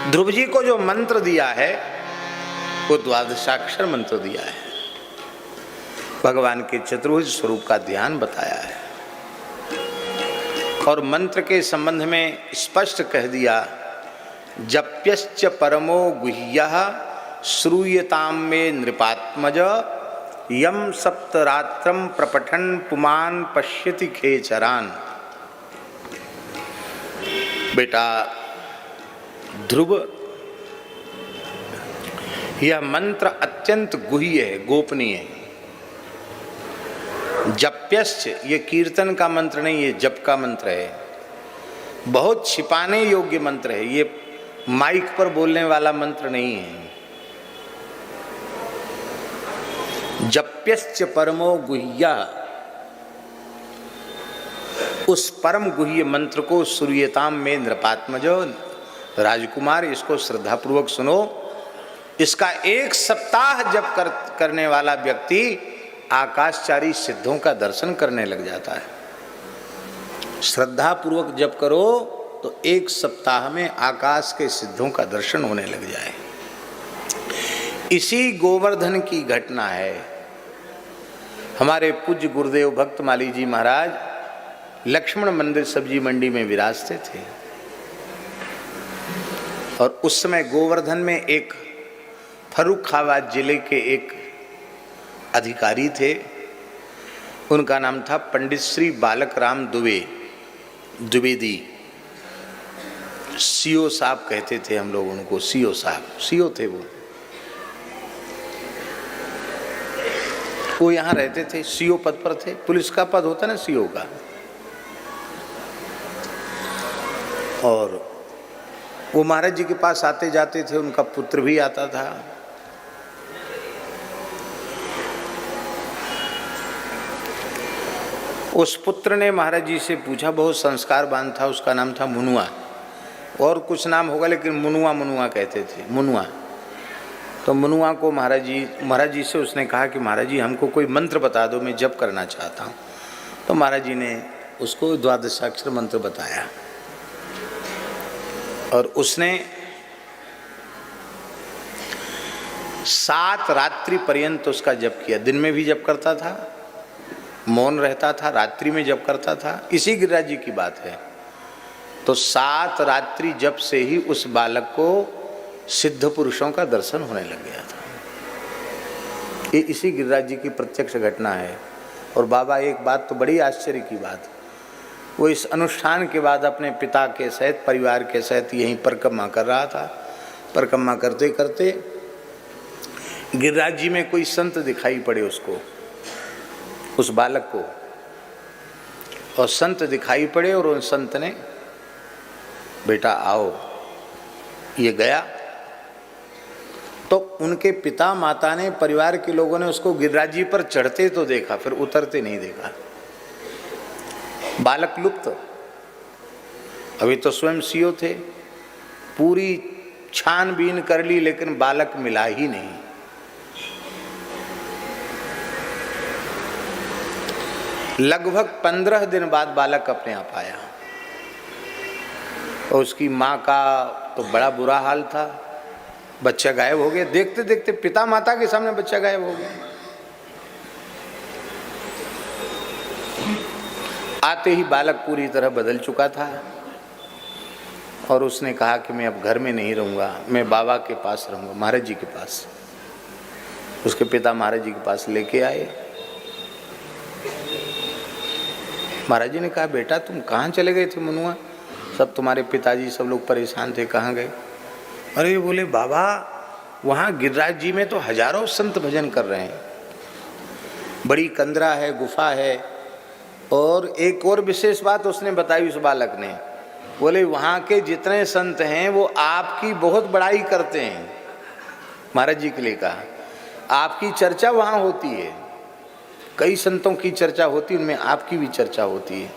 ध्रुव जी को जो मंत्र दिया है वो द्वादशाक्षर मंत्र दिया है, भगवान के चतुर्भुज स्वरूप का ध्यान बताया है और मंत्र के संबंध में स्पष्ट कह दिया, जप्यश्च परमो गुह्यः श्रूयताम में नृपात्मज यम सप्तरात्रम प्रपठन पुमान पश्यति खेचरान। बेटा ध्रुव, यह मंत्र अत्यंत गुह्य है, गोपनीय है। जप्यश्च ये कीर्तन का मंत्र नहीं, ये जप का मंत्र है, बहुत छिपाने योग्य मंत्र है, ये माइक पर बोलने वाला मंत्र नहीं है। जप्यश्च परमो गुह्यः, उस परम गुह्य मंत्र को सूर्यताम में नृपात्मजो, राजकुमार इसको श्रद्धापूर्वक सुनो। इसका 1 सप्ताह जप करने वाला व्यक्ति आकाशचारी सिद्धों का दर्शन करने लग जाता है। श्रद्धापूर्वक जप करो तो 1 सप्ताह में आकाश के सिद्धों का दर्शन होने लग जाए। इसी गोवर्धन की घटना है। हमारे पूज्य गुरुदेव भक्त माली जी महाराज लक्ष्मण मंदिर सब्जी मंडी में विराजते थे और उस समय गोवर्धन में एक फर्रुखाबाद जिले के एक अधिकारी थे, उनका नाम था पंडित श्री बालक राम द्विवेदी। सीओ साहब कहते थे हम लोग उनको, सीओ साहब, सीओ थे वो यहाँ रहते थे, सीओ पद पर थे। पुलिस का पद होता ना सीओ का। और वो महाराज जी के पास आते जाते थे, उनका पुत्र भी आता था। उस पुत्र ने महाराज जी से पूछा, बहुत संस्कारवान था, उसका नाम था मुनुआ, और कुछ नाम होगा लेकिन मुनुआ कहते थे, मुनुआ। तो मुनुआ को महाराज जी से उसने कहा कि महाराज जी हमको कोई मंत्र बता दो, मैं जप करना चाहता हूँ। तो महाराज जी ने उसको द्वादशाक्षर मंत्र बताया और उसने 7 रात्रि पर्यंत उसका जप किया। दिन में भी जप करता था, मौन रहता था, रात्रि में जप करता था। इसी गिरिराज जी की बात है। तो 7 रात्रि जप से ही उस बालक को सिद्ध पुरुषों का दर्शन होने लग गया था। ये इसी गिरिराज जी की प्रत्यक्ष घटना है। और बाबा एक बात तो बड़ी आश्चर्य की बात, वो इस अनुष्ठान के बाद अपने पिता के सहित, परिवार के सहित यहीं परिक्रमा कर रहा था। परिक्रमा करते करते गिरिराज जी में कोई संत दिखाई पड़े उसको, उस बालक को, और संत दिखाई पड़े और उन संत ने, बेटा आओ, ये गया। तो उनके पिता माता ने, परिवार के लोगों ने उसको गिरिराज जी पर चढ़ते तो देखा, फिर उतरते नहीं देखा। बालक लुप्त। अभी तो स्वयं सीओ थे, पूरी छानबीन कर ली लेकिन बालक मिला ही नहीं। लगभग 15 दिन बाद बालक अपने आप आया और उसकी माँ का तो बड़ा बुरा हाल था, बच्चा गायब हो गया। देखते देखते पिता माता के सामने बच्चा गायब हो गया। आते ही बालक पूरी तरह बदल चुका था और उसने कहा कि मैं अब घर में नहीं रहूँगा, मैं बाबा के पास रहूँगा, महाराज जी के पास। उसके पिता महाराज जी के पास लेके आए। महाराज जी ने कहा, बेटा तुम कहाँ चले गए थे मुनुआ? सब तुम्हारे पिताजी सब लोग परेशान थे, कहाँ गए? अरे ये बोले, बाबा वहाँ गिरिराज जी में तो हजारों संत भजन कर रहे हैं, बड़ी कंदरा है, गुफा है। और एक और विशेष बात उसने बताई उस बालक ने, बोले वहाँ के जितने संत हैं वो आपकी बहुत बड़ाई करते हैं। महाराज जी के लिए कहा, आपकी चर्चा वहाँ होती है, कई संतों की चर्चा होती है, उनमें आपकी भी चर्चा होती है।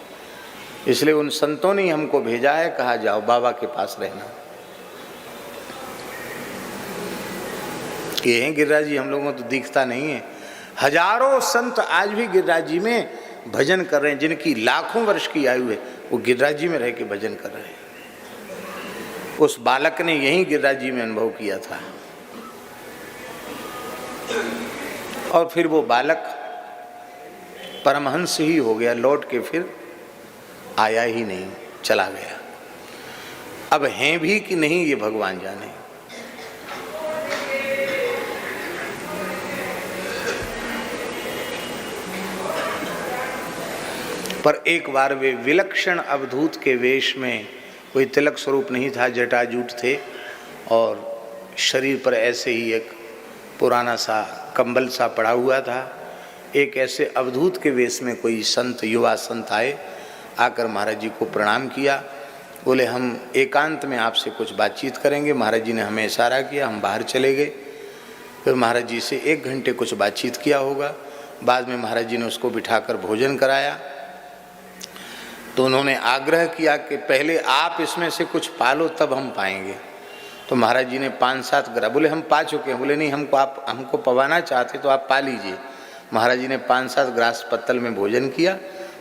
इसलिए उन संतों ने हमको भेजा है, कहा जाओ बाबा के पास रहना। ये हैं गिरिराज जी, हम लोगों को तो दिखता नहीं है। हजारों संत आज भी गिरिराज जी में भजन कर रहे हैं, जिनकी लाखों वर्ष की आयु है, वो गिरिराज जी में रह के भजन कर रहे हैं। उस बालक ने यही गिरिराज जी में अनुभव किया था। और फिर वो बालक परमहंस ही हो गया, लौट के फिर आया ही नहीं, चला गया। अब हैं भी कि नहीं ये भगवान जाने। पर एक बार वे विलक्षण अवधूत के वेश में, कोई तिलक स्वरूप नहीं था, जटाजूट थे और शरीर पर ऐसे ही एक पुराना सा कंबल सा पड़ा हुआ था। एक ऐसे अवधूत के वेश में कोई संत, युवा संत आए, आकर महाराज जी को प्रणाम किया। बोले हम एकांत में आपसे कुछ बातचीत करेंगे। महाराज जी ने हमें इशारा किया, हम बाहर चले गए। फिर महाराज जी से 1 घंटे कुछ बातचीत किया होगा। बाद में महाराज जी ने उसको बिठाकर भोजन कराया। तो उन्होंने आग्रह किया कि पहले आप इसमें से कुछ पालो तब हम पाएंगे। तो महाराज जी ने 5-7 ग्रास, बोले हम पा चुके हैं। बोले नहीं, हमको पवाना चाहते तो आप पा लीजिए। महाराज जी ने 5-7 ग्रास पत्तल में भोजन किया।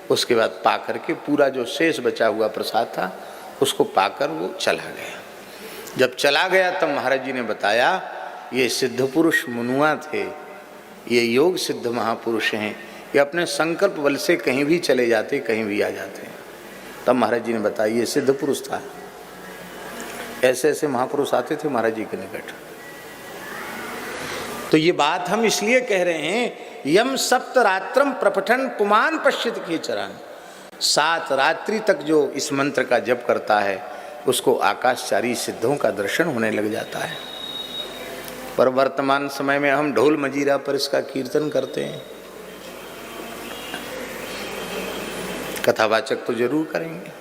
उसके बाद पा करके पूरा जो शेष बचा हुआ प्रसाद था उसको पाकर वो चला गया। जब चला गया तब महाराज जी ने बताया, ये सिद्ध पुरुष मुनुआ थे, ये योग सिद्ध महापुरुष हैं, ये अपने संकल्प बल से कहीं भी चले जाते, कहीं भी आ जाते हैं। तब महाराज जी ने बताया ये सिद्ध पुरुष था। ऐसे ऐसे महापुरुष आते थे महाराज जी के निकट। तो ये बात हम इसलिए कह रहे हैं, यम सप्तरात्रम प्रपठन पुमान पश्चित खेचरान, 7 रात्रि तक जो इस मंत्र का जप करता है उसको आकाशचारी सिद्धों का दर्शन होने लग जाता है। पर वर्तमान समय में हम ढोल मजीरा पर इसका कीर्तन करते हैं, कथावाचक तो जरूर करेंगे।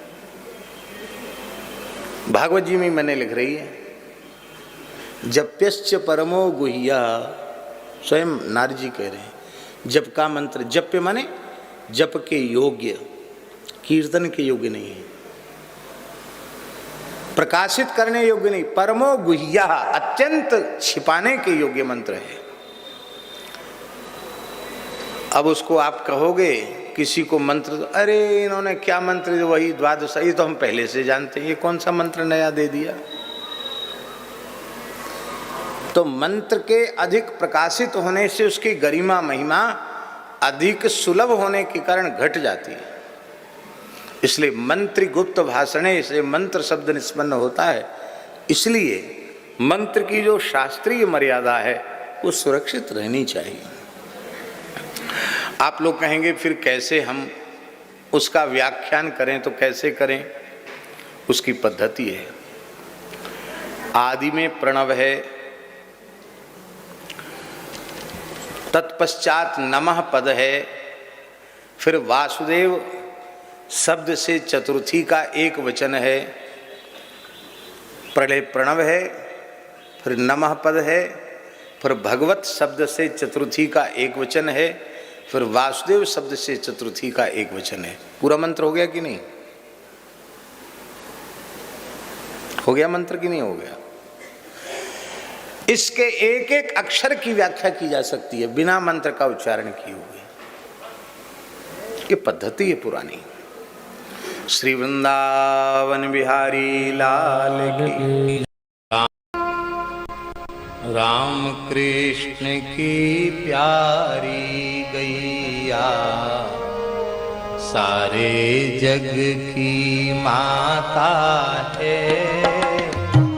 भागवत जी में मैंने लिख रही है, जप्यश्च परमो गुह्या, स्वयं नारद जी कह रहे हैं जप का मंत्र, जप्य माने जप के योग्य, कीर्तन के योग्य नहीं है, प्रकाशित करने योग्य नहीं, परमो गुह्या, अत्यंत छिपाने के योग्य मंत्र है। अब उसको आप कहोगे किसी को मंत्र, अरे इन्होंने क्या मंत्र, वही द्वादश, ये तो हम पहले से जानते हैं, ये कौन सा मंत्र नया दे दिया। तो मंत्र के अधिक प्रकाशित होने से उसकी गरिमा महिमा अधिक सुलभ होने के कारण घट जाती है। इसलिए मंत्र गुप्त भाषणे से मंत्र शब्द निष्पन्न होता है। इसलिए मंत्र की जो शास्त्रीय मर्यादा है वो सुरक्षित रहनी चाहिए। आप लोग कहेंगे फिर कैसे हम उसका व्याख्यान करें, तो कैसे करें, उसकी पद्धति है। आदि में प्रणव है, तत्पश्चात नमः पद है, फिर वासुदेव शब्द से चतुर्थी का एक वचन है, प्रलय प्रणव है, फिर नमः पद है, फिर भगवत शब्द से चतुर्थी का एक वचन है, फिर वासुदेव शब्द से चतुर्थी का एक वचन है। पूरा मंत्र हो गया कि नहीं? हो गया मंत्र कि नहीं हो गया? इसके एक एक अक्षर की व्याख्या की जा सकती है बिना मंत्र का उच्चारण किए हुए। ये पद्धति है पुरानी। श्री वृंदावन बिहारी लाल की, राम कृष्ण की प्यारी गैया, सारे जग की माता है।